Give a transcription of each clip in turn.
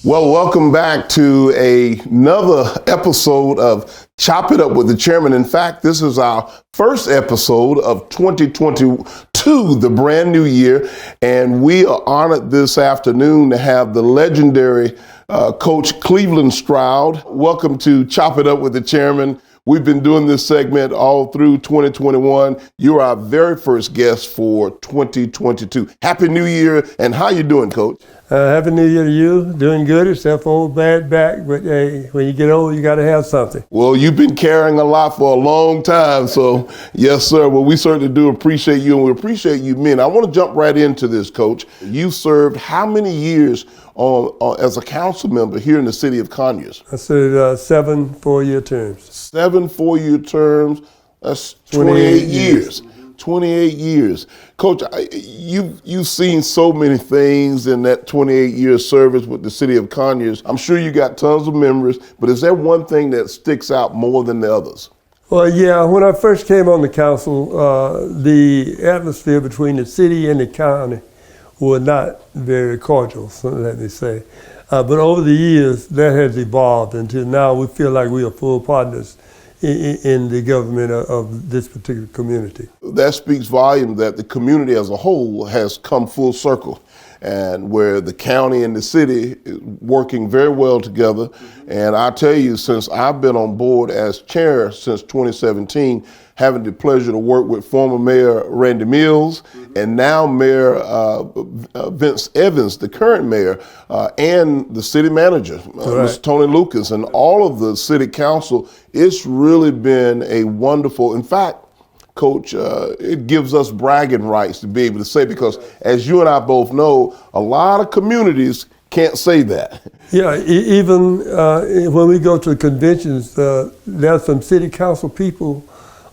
Well, welcome back to another episode of Chop It Up with the Chairman. In fact, this is our first episode of 2022, the brand new year, and we are honored this afternoon to have the legendary Coach Cleveland Stroud. Welcome to Chop It Up with the Chairman. We've been doing this segment all through 2021. You're our very first guest for 2022. Happy New Year, and how you doing, Coach? Happy New Year to you. Doing good, except for old bad back. But hey, when you get old, you got to have something. Well, you've been carrying a lot for a long time, so yes, sir. Well, we certainly do appreciate you, and we appreciate you, men. I want to jump right into this, Coach. You served how many years as a council member here in the city of Conyers? I served 7 4-year terms. 7 4-year terms. That's 28 years. 28 years. Coach, you've seen so many things in that 28-year service with the city of Conyers. I'm sure you got tons of memories, but is there one thing that sticks out more than the others? Well, yeah, when I first came on the council, the atmosphere between the city and the county was not very cordial, so let me say. But over the years, that has evolved until now we feel like we are full partners in the government of this particular community. That speaks volume that the community as a whole has come full circle, and where the county and the city is working very well together. And I tell you, since I've been on board as chair since 2017, having the pleasure to work with former Mayor Randy Mills and now Mayor Vince Evans, the current mayor, and the city manager, Mr. Tony Lucas, and all of the city council, it's really been a wonderful, in fact, Coach, it gives us bragging rights to be able to say, because as you and I both know, a lot of communities can't say that. Yeah, even when we go to conventions, there are some city council people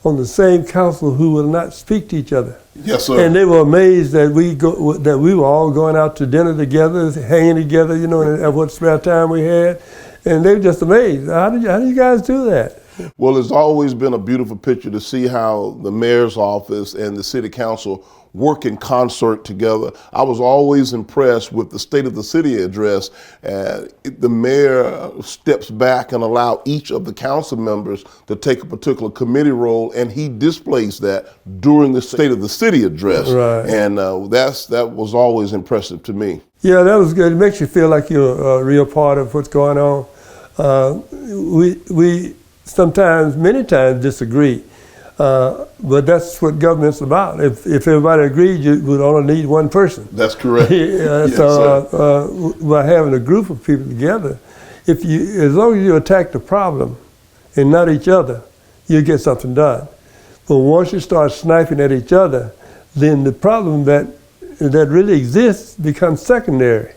on the same council who will not speak to each other. Yes, sir. And they were amazed that we were all going out to dinner together, hanging together, you know, at what spare time we had. And they were just amazed. How do you guys do that? Well, it's always been a beautiful picture to see how the mayor's office and the city council work in concert together. I was always impressed with the State of the City address. The mayor steps back and allow each of the council members to take a particular committee role, and he displays that during the State of the City address. Right. And that was always impressive to me. Yeah, that was good. It makes you feel like you're a real part of what's going on. We sometimes, many times, disagree. But that's what government's about. If everybody agreed, you would only need one person. That's correct. Yes, so by having a group of people together, as long as you attack the problem and not each other, you'll get something done. But once you start sniping at each other, then the problem that really exists becomes secondary.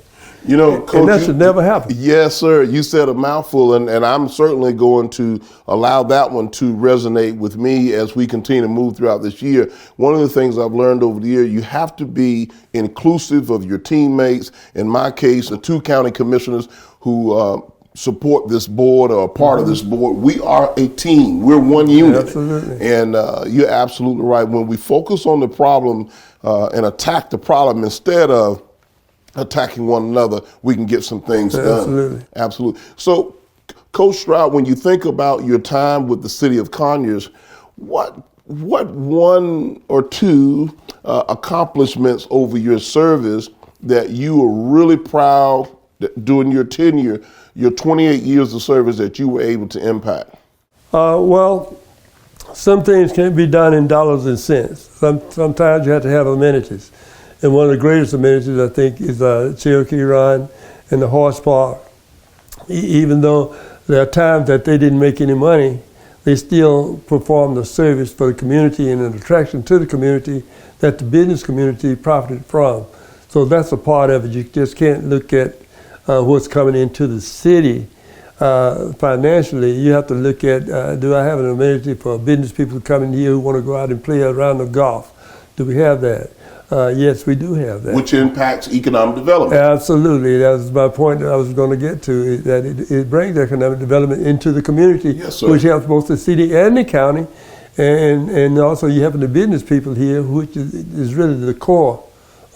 You know, Coach, and that should never happen. Yes, sir. You said a mouthful, and I'm certainly going to allow that one to resonate with me as we continue to move throughout this year. One of the things I've learned over the year, you have to be inclusive of your teammates. In my case, the 2 county commissioners who support this board or are part of this board, we are a team. We're one unit. Absolutely. And you're absolutely right. When we focus on the problem and attack the problem instead of attacking one another, we can get some things done. Absolutely. Absolutely. So, Coach Stroud, when you think about your time with the city of Conyers, what 1 or 2 accomplishments over your service that you were really proud that during your tenure, your 28 years of service, that you were able to impact? Well, some things can't be done in dollars and cents. Sometimes you have to have amenities. And one of the greatest amenities, I think, is Cherokee Run and the horse park. Even though there are times that they didn't make any money, they still performed a service for the community and an attraction to the community that the business community profited from. So that's a part of it. You just can't look at what's coming into the city financially. You have to look at, do I have an amenity for business people coming here who want to go out and play a round of golf? Do we have that? Yes, we do have that. Which impacts economic development. Absolutely. That was my point that I was going to get to, that it brings economic development into the community, yes, sir, which helps both the city and the county. And also you have the business people here, which is really the core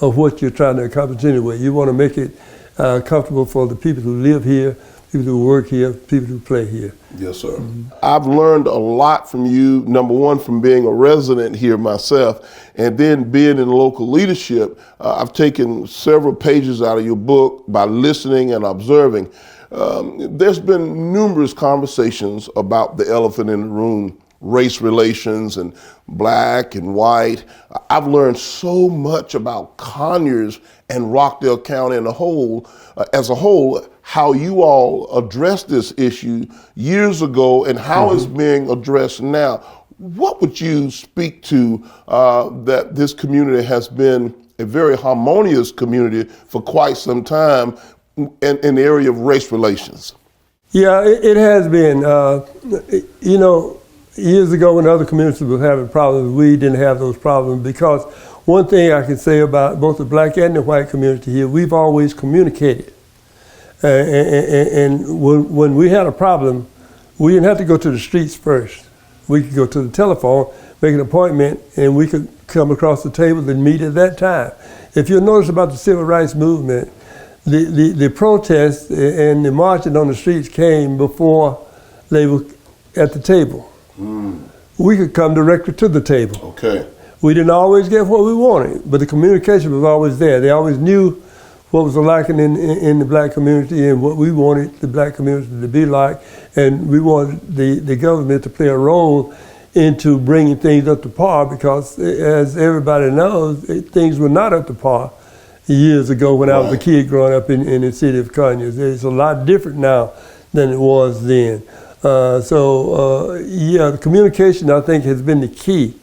of what you're trying to accomplish anyway. You want to make it comfortable for the people who live here, people who work here, people who play here. Yes, sir. I've learned a lot from you, number one, from being a resident here myself, and then being in local leadership. I've taken several pages out of your book by listening and observing. There's been numerous conversations about the elephant in the room, race relations and black and white. I've learned so much about Conyers and Rockdale County as a whole, how you all addressed this issue years ago and how it's being addressed now. What would you speak to that this community has been a very harmonious community for quite some time in the area of race relations? Yeah, it has been. Years ago when other communities were having problems, we didn't have those problems, because one thing I can say about both the black and the white community here, we've always communicated. And when we had a problem, we didn't have to go to the streets first. We could go to the telephone, make an appointment, and we could come across the table and meet at that time. If you'll notice about the civil rights movement, the protests and the marching on the streets came before they were at the table. We could come directly to the table. Okay. We didn't always get what we wanted, but the communication was always there. They always knew what was lacking in the black community and what we wanted the black community to be like, and we wanted the government to play a role into bringing things up to par, because as everybody knows, things were not up to par years ago when I was a kid growing up in the city of Conyers. It's a lot different now than it was then. The communication, I think, has been the key.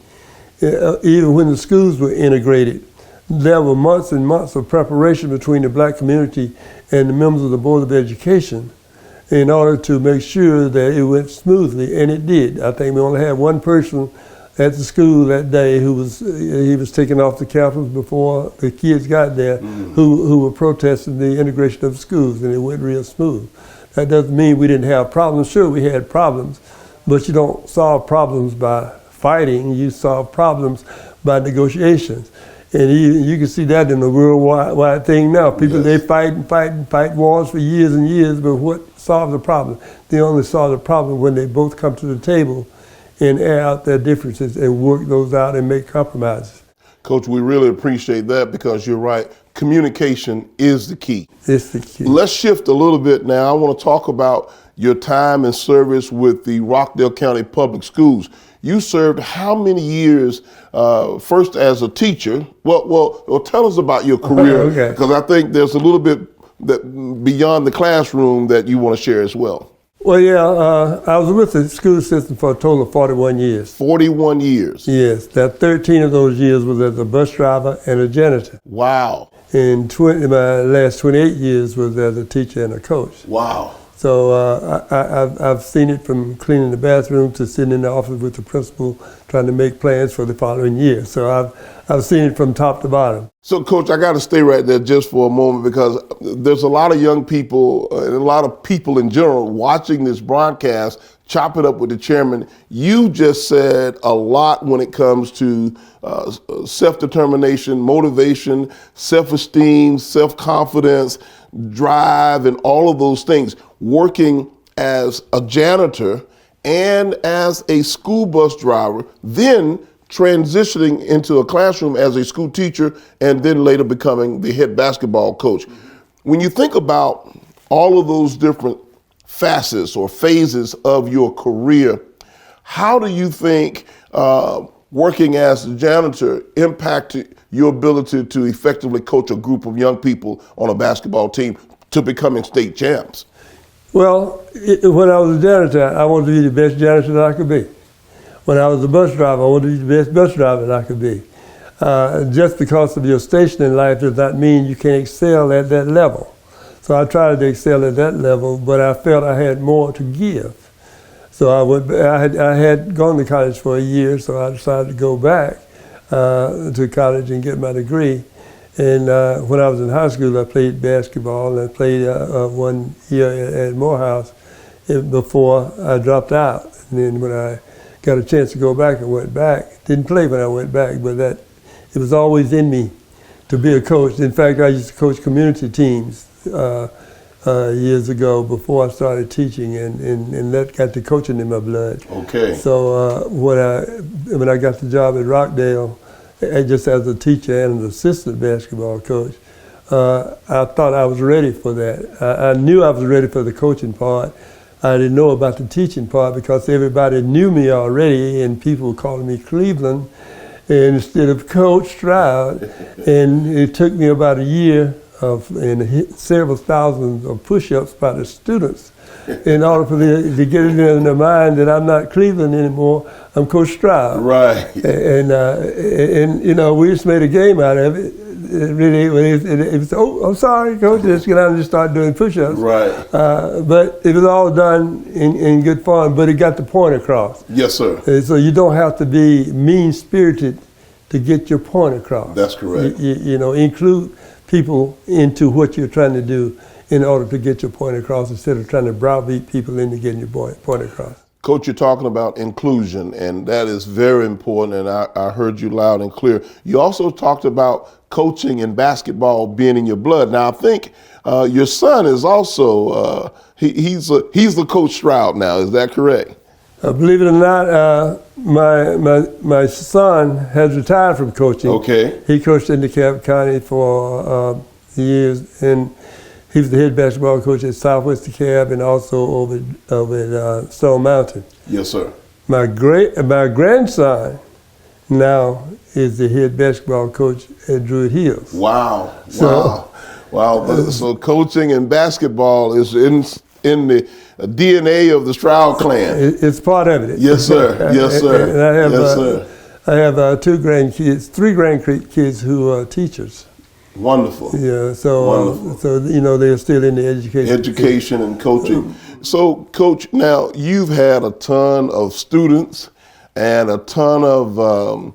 Even when the schools were integrated, there were months and months of preparation between the black community and the members of the Board of Education in order to make sure that it went smoothly, and it did. I think we only had one person at the school that day he was taken off the campus before the kids got there, who were protesting the integration of schools, and it went real smooth. That doesn't mean we didn't have problems. Sure, we had problems, but you don't solve problems by fighting. You solve problems by negotiations. And you can see that in the worldwide thing now. People, they fight wars for years and years, but what solves the problem? They only solve the problem when they both come to the table and air out their differences and work those out and make compromises. Coach, we really appreciate that, because you're right. Communication is the key. It's the key. Let's shift a little bit now. I want to talk about your time and service with the Rockdale County Public Schools. You served how many years, first as a teacher? Well, tell us about your career, because I think there's a little bit that beyond the classroom that you want to share as well. Well, I was with the school system for a total of 41 years. 41 years? Yes. That 13 of those years was as a bus driver and a janitor. Wow. And my last 28 years was as a teacher and a coach. Wow. So I've seen it from cleaning the bathroom to sitting in the office with the principal trying to make plans for the following year. So I've seen it from top to bottom. So, Coach, I got to stay right there just for a moment, because there's a lot of young people and a lot of people in general watching this broadcast, chop it up with the chairman. You just said a lot when it comes to self-determination, motivation, self-esteem, self-confidence, drive, and all of those things. Working as a janitor and as a school bus driver, then transitioning into a classroom as a school teacher, and then later becoming the head basketball coach. When you think about all of those different facets or phases of your career, how do you think working as a janitor impacted your ability to effectively coach a group of young people on a basketball team to becoming state champs? Well, when I was a janitor, I wanted to be the best janitor that I could be. When I was a bus driver, I wanted to be the best bus driver that I could be. Just because of your station in life does not mean you can excel at that level. So I tried to excel at that level, but I felt I had more to give. So I had gone to college for a year, so I decided to go back to college and get my degree. And when I was in high school, I played basketball, and I played 1 year at Morehouse before I dropped out. And then when I got a chance to go back and went back, didn't play when I went back, but it was always in me to be a coach. In fact, I used to coach community teams years ago before I started teaching, and that got the coaching in my blood. Okay. So when I got the job at Rockdale, just as a teacher and an assistant basketball coach, I thought I was ready for that. I knew I was ready for the coaching part. I didn't know about the teaching part because everybody knew me already, and people were calling me Cleveland instead of Coach Stroud. And it took me about a year and several thousands of push-ups by the students in order for them to get it in their mind that I'm not Cleveland anymore, I'm Coach Stroud. Right. And you know, we just made a game out of it. It was, oh, I'm sorry, Coach, just get out and just start doing push-ups. Right. But it was all done in good fun, but it got the point across. Yes, sir. And so you don't have to be mean-spirited to get your point across. That's correct. You know, include people into what you're trying to do in order to get your point across instead of trying to browbeat people into getting your point across. Coach, you're talking about inclusion, and that is very important, and I heard you loud and clear. You also talked about coaching and basketball being in your blood. Now, I think your son is also, he's the Coach Stroud now, is that correct? Believe it or not, my son has retired from coaching. Okay. He coached in DeKalb County for years, and he was the head basketball coach at Southwest DeKalb and also over at Stone Mountain. Yes, sir. My grandson now is the head basketball coach at Druid Hills. Wow. Wow. So coaching and basketball is in the DNA of the Stroud clan. It's part of it. Yes, sir. Yes, sir. And I have, yes, sir. I have three grandkids who are teachers. Wonderful. Yeah, so Wonderful. So you know they're still in the education and coaching. So, Coach, now you've had a ton of students and a ton of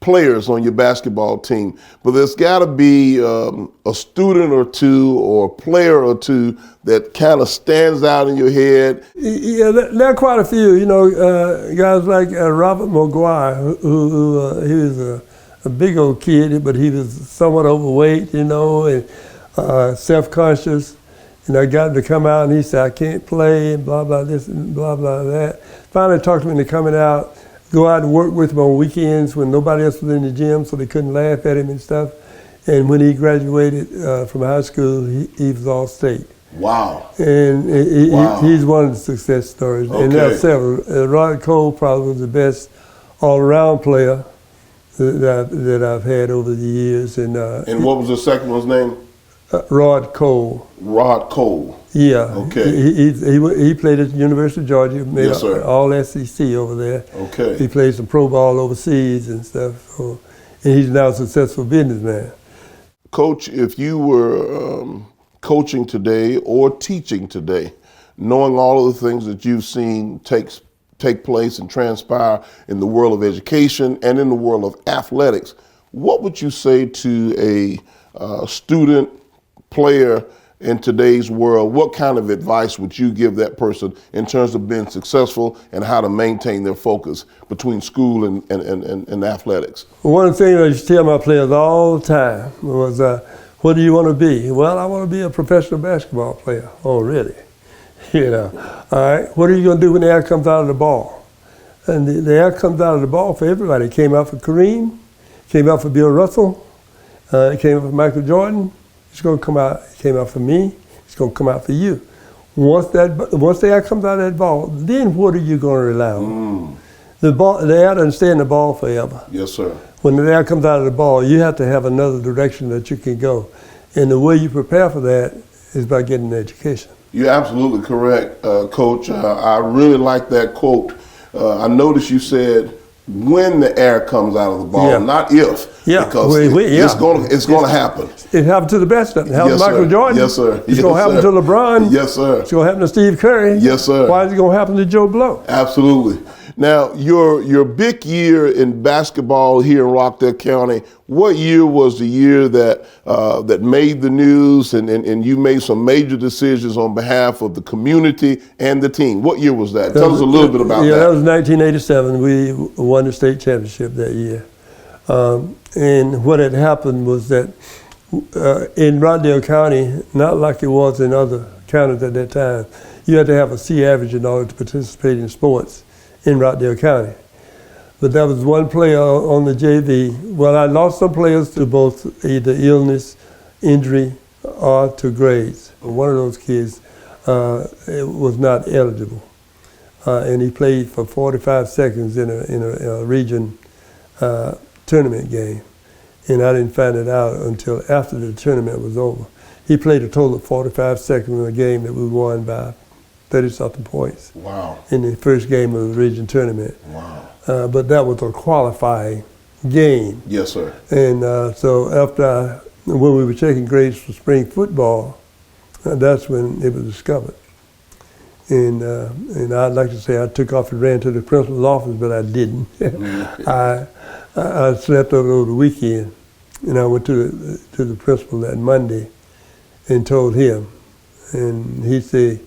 players on your basketball team, but there's got to be a student or two or a player or two that kind of stands out in your head. Yeah, there are quite a few. You know, guys like Robert McGuire, who he was a big old kid, but he was somewhat overweight, you know, and self-conscious. And I got him to come out, and he said, I can't play, and blah, blah, this, and blah, blah, that. Finally talked him into coming out, go out and work with him on weekends when nobody else was in the gym, so they couldn't laugh at him and stuff. And when he graduated from high school, he was all-state. Wow. And he's one of the success stories. Okay. And there are several. Rod Cole probably was the best all-around player that I've had over the years. And what was the second one's name? Rod Cole. Rod Cole. Yeah. Okay. He played at the University of Georgia, made yes, sir. all SEC over there. Okay. He played some pro ball overseas and stuff. So, and he's now a successful businessman. Coach, if you were coaching today or teaching today, knowing all of the things that you've seen take place and transpire in the world of education and in the world of athletics, what would you say to a student, player in today's world? What kind of advice would you give that person in terms of being successful and how to maintain their focus between school and athletics? One of the things I used to tell my players all the time was, what do you want to be? Well, I want to be a professional basketball player. Oh, really? You know, all right, what are you going to do when the air comes out of the ball? And the air comes out of the ball for everybody. It came out for Kareem, came out for Bill Russell, it came out for Michael Jordan. It's going to come out. It came out for me. It's going to come out for you. Once the air comes out of that ball, then what are you going to rely on? The air doesn't stay in the ball forever. Yes, sir. When the air comes out of the ball, you have to have another direction that you can go. And the way you prepare for that is by getting an education. You're absolutely correct, Coach. I really like that quote. I noticed you said when the air comes out of the ball, not if. Yeah, because it's going to happen. It happened to the best of them. It happened to Michael Jordan. Yes, sir. It's going to happen to LeBron. Yes, sir. It's going to happen to Steve Curry. Yes, sir. Why is it going to happen to Joe Blow? Absolutely. Now, your big year in basketball here in Rockdale County, what year was the year that made the news and you made some major decisions on behalf of the community and the team? What year was that? Tell us a little bit about that. Yeah, that was 1987. We won the state championship that year. And what had happened was that in Rockdale County, not like it was in other counties at that time, you had to have a C average in order to participate in sports in Rockdale County. But there was one player on the JV. Well, I lost some players to both either illness, injury, or to grades. One of those kids was not eligible, and he played for 45 seconds in a region tournament game, and I didn't find it out until after the tournament was over. He played a total of 45 seconds in a game that we won by 30-something points. Wow. In the first game of the region tournament. Wow. But that was a qualifying game. Yes, sir. And so after when we were checking grades for spring football, that's when it was discovered. And I'd like to say I took off and ran to the principal's office, but I didn't. I slept over the weekend, and I went to the principal that Monday and told him. And he said,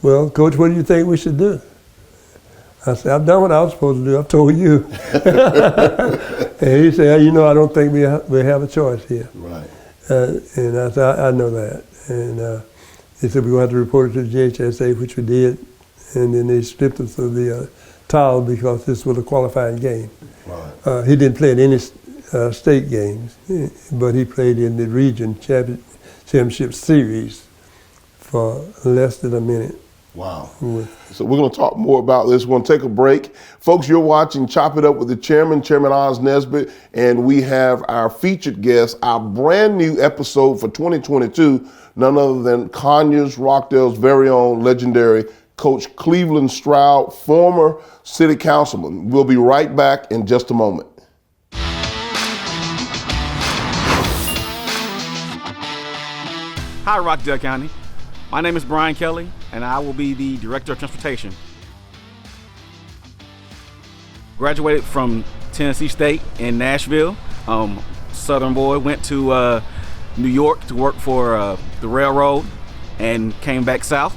"Well, Coach, what do you think we should do?" I said, "I've done what I was supposed to do. I've told you." And he said, "You know, I don't think we have a choice here." Right. And I said, "I know that." And he said, "We're going to have to report it to the JHSA," which we did. And then they stripped us of the towel because this was a qualifying game. Right. He didn't play in any state games, but he played in the region championship series for less than a minute. Wow. So we're going to talk more about this. We're going to take a break. Folks, you're watching Chop It Up with the Chairman, Chairman Oz Nesbitt, and we have our featured guest, our brand new episode for 2022, none other than Conyers, Rockdale's very own legendary Coach Cleveland Stroud, former city councilman. We'll be right back in just a moment. Hi, Rockdale County. My name is Brian Kelly, and I will be the Director of Transportation. Graduated from Tennessee State in Nashville. Southern boy, went to New York to work for the railroad and came back south.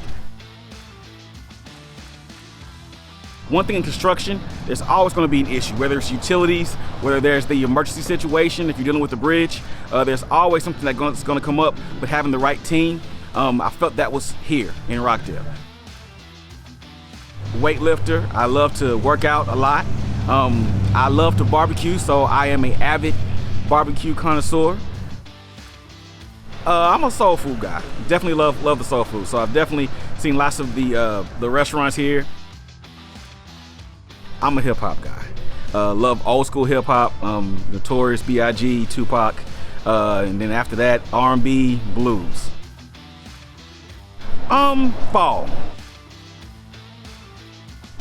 One thing in construction, there's always going to be an issue, whether it's utilities, whether there's the emergency situation, if you're dealing with the bridge, there's always something that's going to come up, but having the right team, I felt that was here in Rockdale. Weightlifter, I love to work out a lot. I love to barbecue, so I am an avid barbecue connoisseur. I'm a soul food guy. Definitely love the soul food, so I've definitely seen lots of the restaurants here. I'm a hip hop guy. Love old school hip hop, Notorious B.I.G., Tupac, and then after that, R&B, blues. Fall.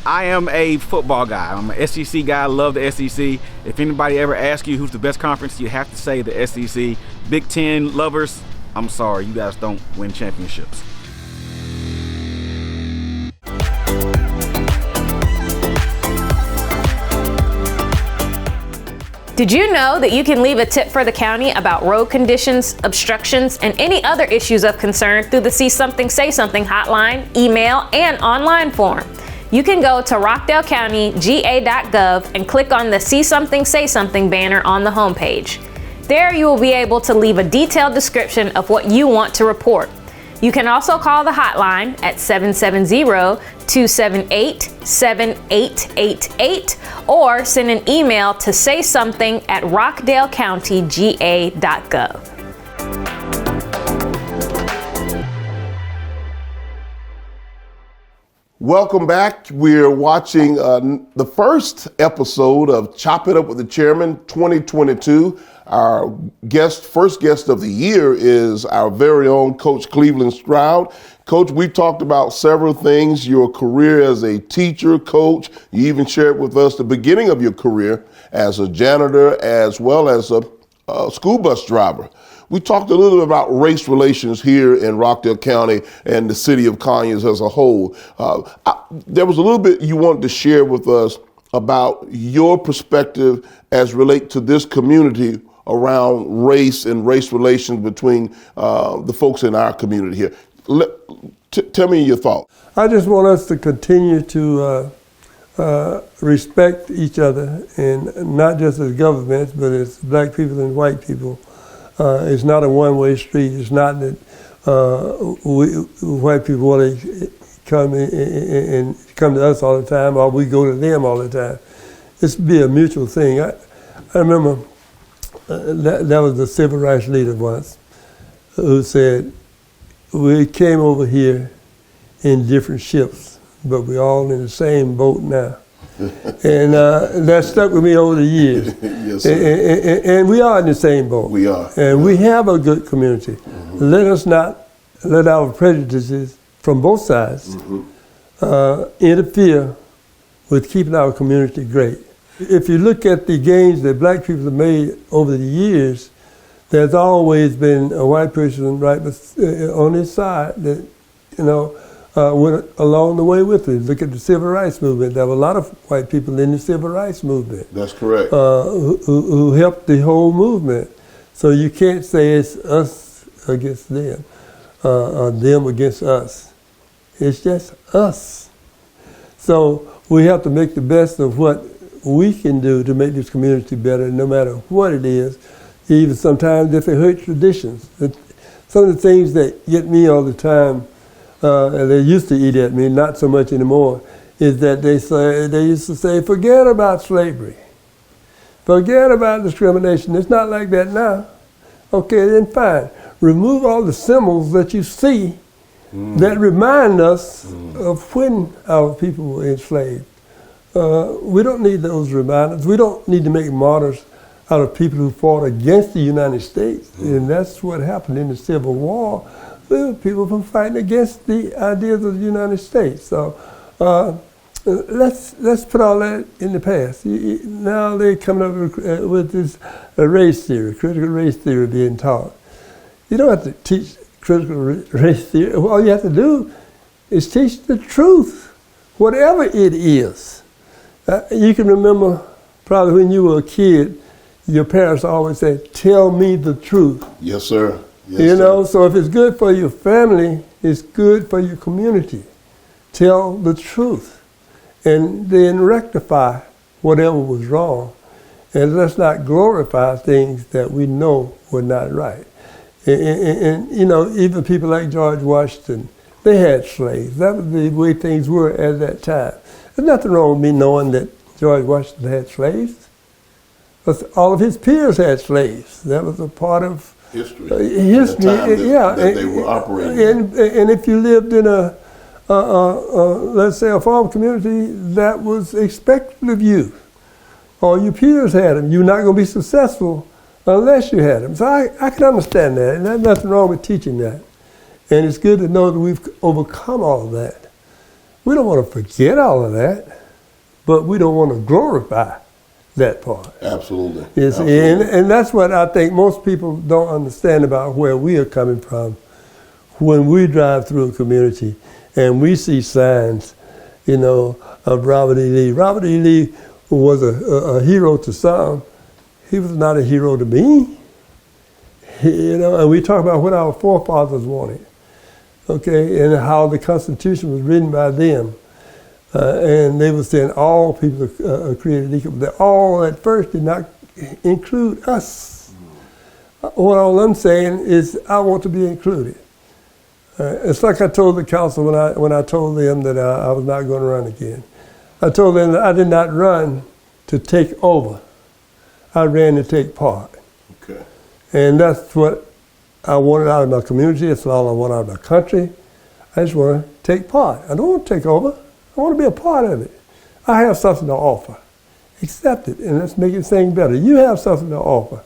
I am a football guy. I'm an SEC guy. I love the SEC. If anybody ever asks you who's the best conference, you have to say the SEC. Big Ten lovers, I'm sorry, you guys don't win championships. Did you know that you can leave a tip for the county about road conditions, obstructions, and any other issues of concern through the See Something, Say Something hotline, email, and online form? You can go to rockdalecountyga.gov and click on the See Something, Say Something banner on the homepage. There you will be able to leave a detailed description of what you want to report. You can also call the hotline at 770-278-7888 or send an email to saysomething@rockdalecountyga.gov. Welcome back. We're watching the first episode of Chop It Up with the Chairman 2022. Our first guest of the year is our very own Coach Cleveland Stroud. Coach, we talked about several things, your career as a teacher, coach. You even shared with us the beginning of your career as a janitor as well as a school bus driver. We talked a little bit about race relations here in Rockdale County and the city of Conyers as a whole. There was a little bit you wanted to share with us about your perspective as relate to this community around race and race relations between the folks in our community here. Tell me your thoughts. I just want us to continue to respect each other, and not just as governments, but as black people and white people. It's not a one-way street. It's not that white people want to come and come to us all the time, or we go to them all the time. It's be a mutual thing. I remember that was the civil rights leader once who said, "We came over here in different ships, but we're all in the same boat now." And that stuck with me over the years. Yes, sir. And we are in the same boat. We are. And we have a good community. Mm-hmm. Let us not let our prejudices from both sides interfere with keeping our community great. If you look at the gains that black people have made over the years, there's always been a white person right on his side that, went along the way with it. Look at the civil rights movement. There were a lot of white people in the civil rights movement. That's correct. Who helped the whole movement. So you can't say it's us against them, or them against us. It's just us. So we have to make the best of what we can do to make this community better, no matter what it is, even sometimes if it hurts traditions. Some of the things that get me all the time, and they used to eat at me, not so much anymore, is that they used to say, forget about slavery. Forget about discrimination. It's not like that now. Okay, then fine. Remove all the symbols that you see that remind us of when our people were enslaved. We don't need those reminders. We don't need to make martyrs out of people who fought against the United States. And that's what happened in the Civil War. People from fighting against the ideas of the United States. So let's put all that in the past. Now they're coming up with this race theory, critical race theory being taught. You don't have to teach critical race theory. All you have to do is teach the truth, whatever it is. You can remember probably when you were a kid, your parents always said, tell me the truth. Yes, sir. Yes, you know, so if it's good for your family, it's good for your community. Tell the truth and then rectify whatever was wrong. And let's not glorify things that we know were not right. And even people like George Washington, they had slaves. That was the way things were at that time. There's nothing wrong with me knowing that George Washington had slaves. But all of his peers had slaves. That was a part of history. That they were operating. And if you lived in let's say a farm community, that was expected of you. All your peers had them. You're not going to be successful unless you had them. So I can understand that, and there's nothing wrong with teaching that. And it's good to know that we've overcome all of that. We don't want to forget all of that, but we don't want to glorify that part. Absolutely. Yes, Absolutely. And that's what I think most people don't understand about where we are coming from. When we drive through a community and we see signs, of Robert E. Lee. Robert E. Lee was a hero to some. He was not a hero to me. And we talk about what our forefathers wanted, okay, and how the Constitution was written by them. And they were saying all people are created equal. The all at first did not include us. What all I'm saying is I want to be included. It's like I told the council when I told them that I was not going to run again. I told them that I did not run to take over. I ran to take part. Okay. And that's what I wanted out of my community. It's all I want out of my country. I just want to take part. I don't want to take over. I want to be a part of it. I have something to offer. Accept it, and let's make it thing better. You have something to offer.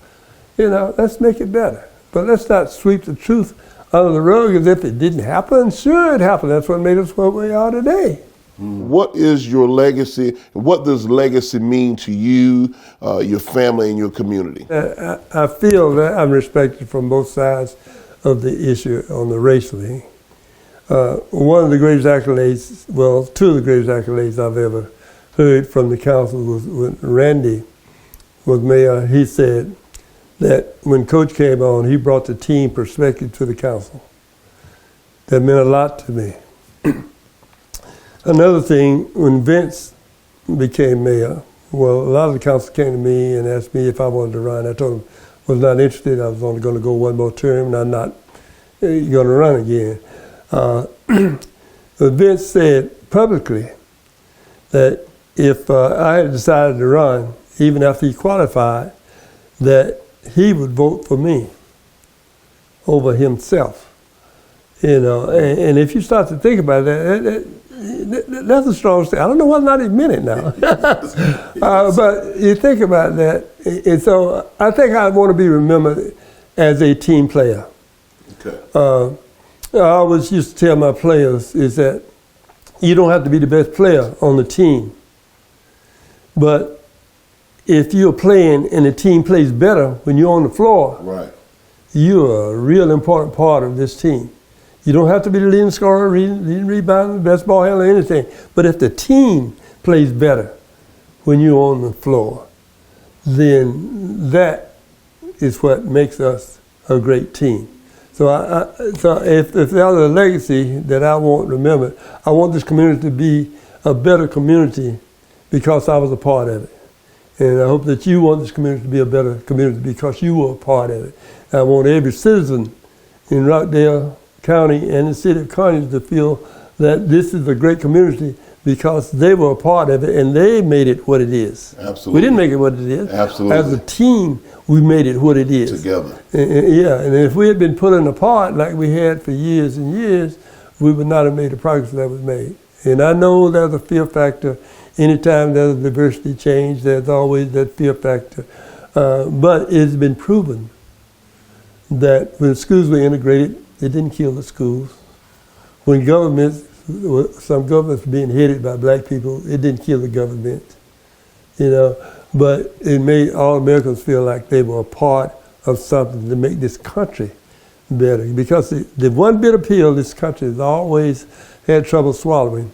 Let's make it better. But let's not sweep the truth under the rug as if it didn't happen. Sure, it happened. That's what made us what we are today. What is your legacy? What does legacy mean to you, your family, and your community? I feel that I'm respected from both sides of the issue on the race thing. One of the greatest accolades, well, two of the greatest accolades I've ever heard from the council was when Randy was mayor. He said that when Coach came on, he brought the team perspective to the council. That meant a lot to me. Another thing, when Vince became mayor, well, a lot of the council came to me and asked me if I wanted to run. I told them, was not interested. I was only going to go one more term, and I'm not going to run again. Vince said publicly that if I had decided to run, even after he qualified, that he would vote for me over himself. You know, and if you start to think about that, that's a strong statement. I don't know whether or not he meant it now. But you think about that, and so I think I want to be remembered as a team player. Okay. I always used to tell my players is that you don't have to be the best player on the team, but if you're playing and the team plays better when you're on the floor, Right. you're a real important part of this team. You don't have to be the leading scorer, leading rebounder, best ball handler, anything. But if the team plays better when you're on the floor, then that is what makes us a great team. So, so if there's a legacy that I want remembered, I want this community to be a better community because I was a part of it. And I hope that you want this community to be a better community because you were a part of it. I want every citizen in Rockdale County and the city of Conyers to feel that this is a great community because they were a part of it and they made it what it is. Absolutely. We didn't make it what it is. Absolutely. As a team, we made it what it is. Together. Yeah, and if we had been pulling apart like we had for years and years, we would not have made the progress that was made. And I know there's a fear factor. Anytime there's a diversity change, there's always that fear factor. But it's been proven that when schools were integrated, it didn't kill the schools. When some governments were being headed by black people, it didn't kill the government, you know. But it made all Americans feel like they were a part of something to make this country better. Because the one bitter pill this country has always had trouble swallowing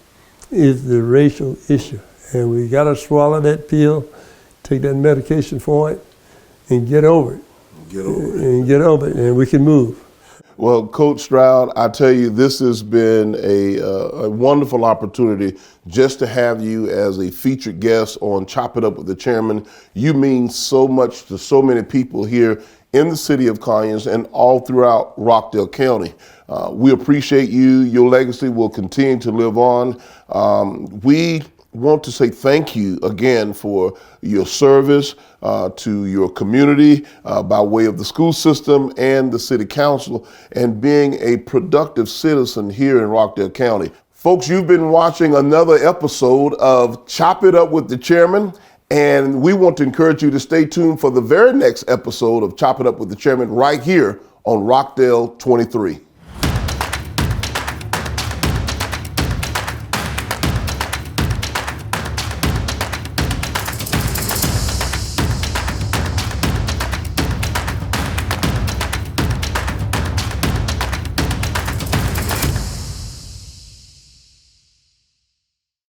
is the racial issue. And we got to swallow that pill, take that medication for it, and get over it. Get over it, and we can move. Well, Coach Stroud, I tell you, this has been a wonderful opportunity just to have you as a featured guest on Chop It Up with the Chairman. You mean so much to so many people here in the city of Conyers and all throughout Rockdale County. We appreciate you. Your legacy will continue to live on. We want to say thank you again for your service to your community by way of the school system and the city council and being a productive citizen here in Rockdale County. Folks, you've been watching another episode of Chop It Up with the Chairman, and we want to encourage you to stay tuned for the very next episode of Chop It Up with the Chairman right here on Rockdale 23.